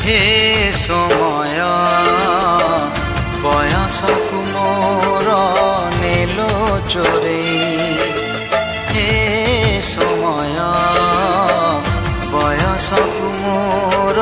हे समय बयसकु मोर नेलो चोरे हे समय बयसकु मोर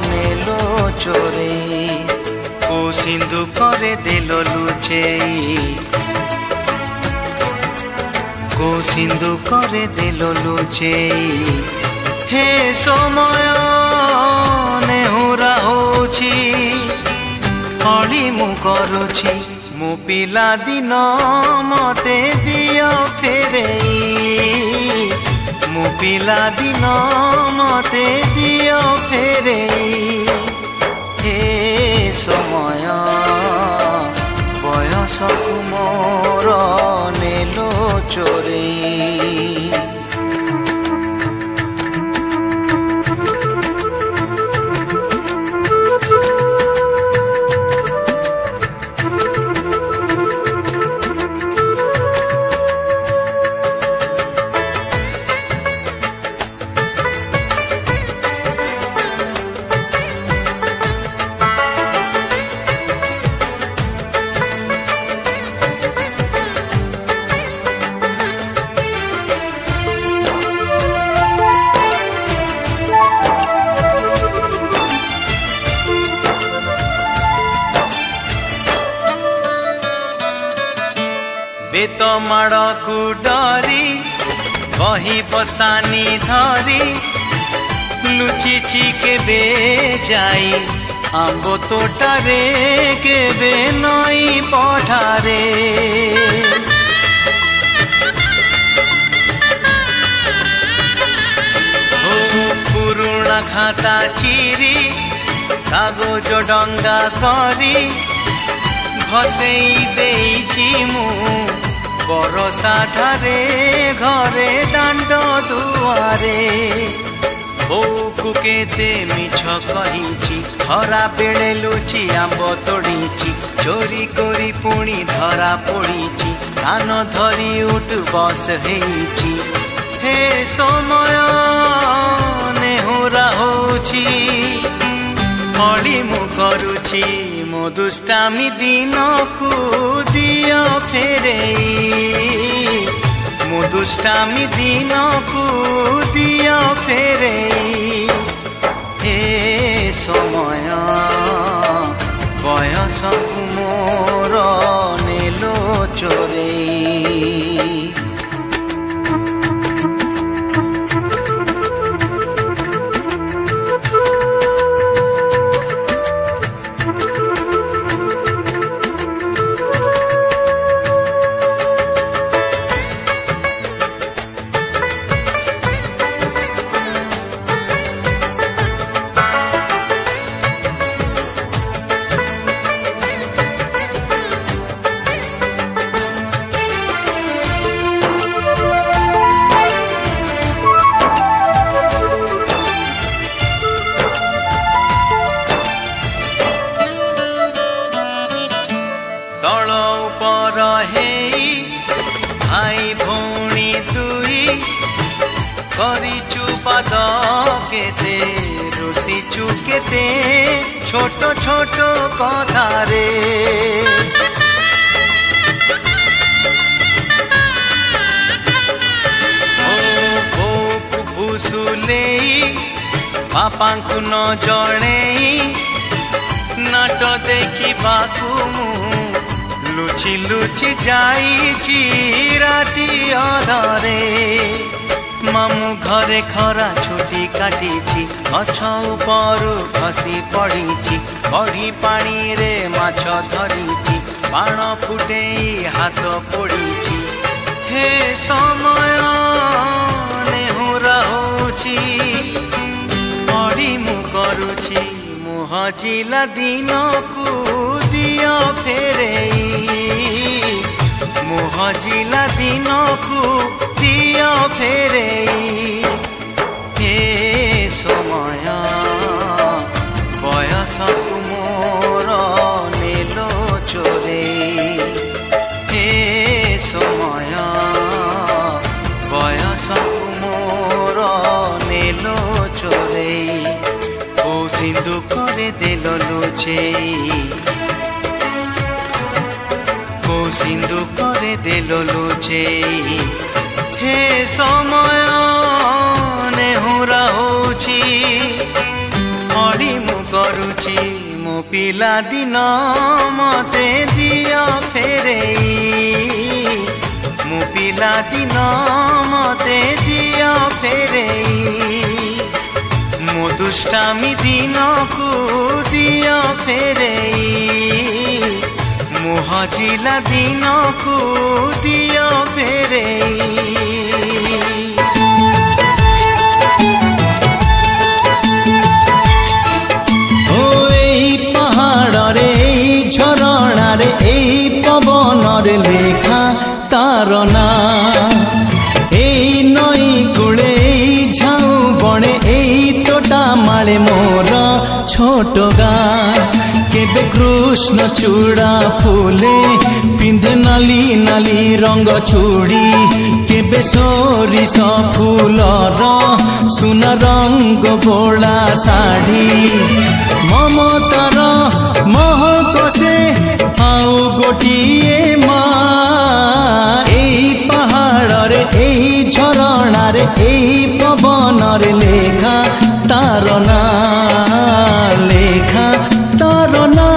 नेलो चोरे को सिंधु करे देलो लुचेई को सिंधु करे देलो लुचेई हे समय नेहुरा होछि हली मु करुछि मु पिला दिन मते दियो फेरेई मु पिला दिन मते दियो फेरेई हे समय बयसकु मोर नेलो चोरे बेत माड़ को डरी बही बस्तानी धरी लुचिची केबे जाई आंबो तोटारे केबे नई पठारे पुरुणा खाता चिरी कागज डंगा करी घसेई देइछि मु बरसा ठारे घरे दांड दुआरे बोकु केते मिछ कहिछि हरा बेले लुचि आंब तोड़ीछि चोरी करी पुणी धरा पड़ीछि कान धरी उठ बस हेइछि हे समय नेहुरा होछि हली मु करुछि मो दुष्टामी दिन को दियो फेरेई मो दुष्टामी दिन को दियो फेरेई हे समय बयसकु मोर नेलो चोरे भाई भौणी दुई करिचु पाद केते रुसिचु केते छोट छोट कथारे भूसुलेई बापांकु न जणेई नाट देखिबाकु लुचि लुचि जाइछि राति अधरे मामू घरे खरा छुटी काटिछि गछ उपरु खसी पड़िछि बढी पानी रे माछ धरिछि बाण फुटेई हाथ पोड़िछि हे समय नेहुरा होछि पढ़ी मु करुछि मुह जिला दिन को दियो फेरेई मुह जिला दिन को दियो फेरेई हे समय बयसकु मोर नेलो चोरे हे समय बयसकु मोर नेलो चोरे সিন্ধুকরে দেল লুচেই কো সিন্ধুকরে দেল লুচেই হে সময় নেহুরা হଉଛି অড়ি মু করুছি মো পিলা দিন মতে দিও ফেরেই মো পিলা দিন মতে দিও ফেরেই মো দুষ্টামি দিনকু দিও ফেরেই মো হজিলা দিনকু দিও ফেরেই ঝরଣାরে এই পবনরে লেখা তার না এই নই কূলে এই ঝাউ বনে এই তোটা মালে মোর ছোট গাঁ কেবে কৃষ্ণ চূড়া ফুলে পিন্ধে নালি নালি রঙ চুড়ি কেবে সরিষ ফুলর সুনা রঙ বোলা শাড়ি মমতার মহক সে আউ গোটিয়ে মা এই পাহাড়রে এই ঝরଣାরে এই পবনরে লেখা তার না লেখা তার না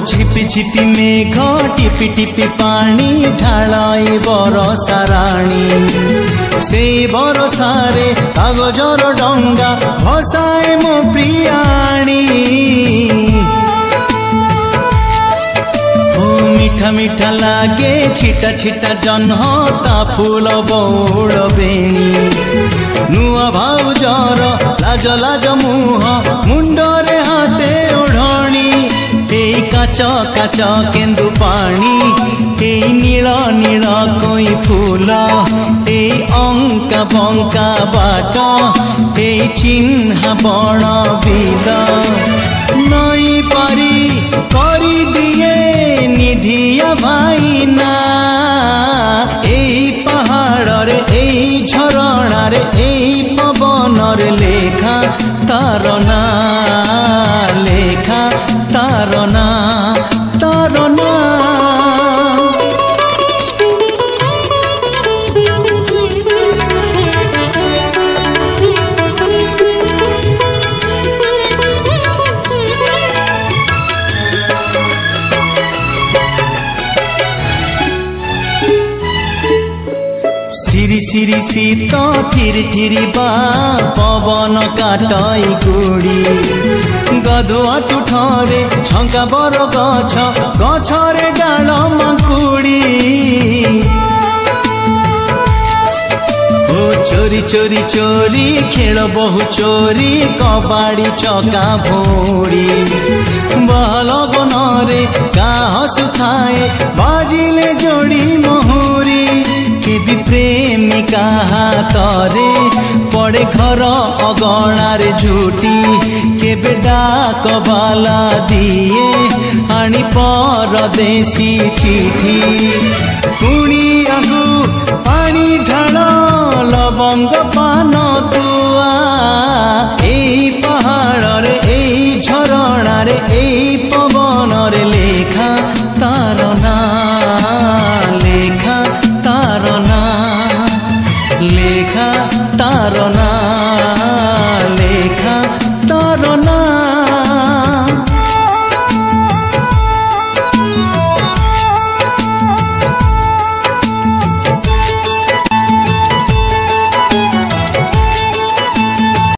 ঝিপি ঝিপি মেঘ টিপি টিপি পানি ঢালাই বরষা রাণী সেই বরষারে কাগজর ডঙ্গা ভসায় মো প্রিয়াণী মিঠা মিঠা লাগে ছিটা ছিটা জহ্ন তা ফুল বৌড় বেণী নুয়া ভাউজর লাজ লাজ মুহ মুন্ডরে হাতে ওঢ়ণী এই কাচ কাচ কেন্দু পানি এই নীল নীল কই ফুল এই অঙ্কা বঙ্কা বাট এই চিহ্না বণ বিল নই পারি করি দিয়ে নিধিয়া ভাইনা এই পাহাড়রে এই ঝরଣାরে এই পবনরে লেখা তার না লেখা তার না তার না সিরি সিরি শীত থিরি থিরি বা পবন কাটই গুড়ি গধুয়া টুঠরে ঝঙ্কা বর গছ গছরে ডাল মাকুড়ি ও চোরি চোরি চোরি খেল বহু চোরি কবাড়ি চকা ভৌড়ি বহল গনরে কা হসুথায়ে বাজিলে যোড়ি মহুরি কেবি প্রেমিকা হাতরে পড়ে ঘর অগଣାরে ঝুটি কেবে ডাক বালা দিয়ে আনি পরদেশী চিঠি কুড়িয়াকু পানি ঢাল লবঙ্গ পান তুয়া এই পাহাড়রে এই ঝরଣାরে এই পবনরে লেখা তার না লেখা তার না লেখা তার না